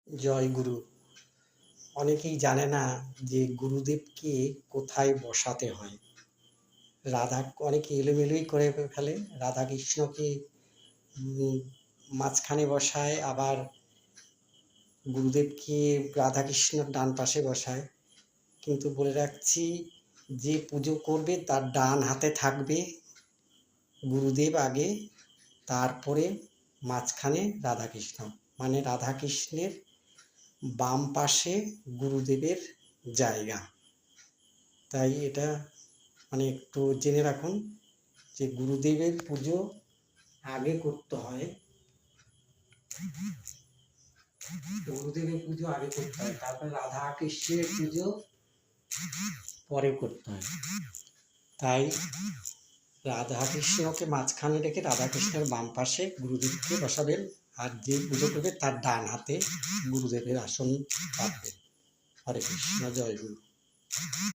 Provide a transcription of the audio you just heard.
জয় গুরু। অনেকেই জানে না যে গুরুদেবকে কোথায় বসাতে হয়। অনেকে এলোমেলোই করে ফেলে। রাধা কৃষ্ণকে মাঝখানে বসায়, আবার গুরুদেবকে রাধা কৃষ্ণর ডান পাশে বসায়। কিন্তু বলে রাখছি, যে পুজো করবে তার ডান হাতে থাকবে গুরুদেব আগে, তারপরে মাঝখানে রাধাকৃষ্ণ, মানে রাধাকৃষ্ণের বাম পাশে গুরুদেবের জায়গা। তাই এটা মানে একটু জেনে রাখুন যে গুরুদেবের পুজো আগে করতে হয়, তারপরে রাধা কৃষ্ণের পুজো পরে করতে হয়। তাই রাধা কৃষ্ণকে মাঝখানে রেখে রাধাকৃষ্ণের বাম পাশে গুরুদেবকে বসাবেন, আর যে পুজো করবে তার ডান হাতে গুরুদেবের আসন রাখবেন। হরে কৃষ্ণ, জয় গুরু।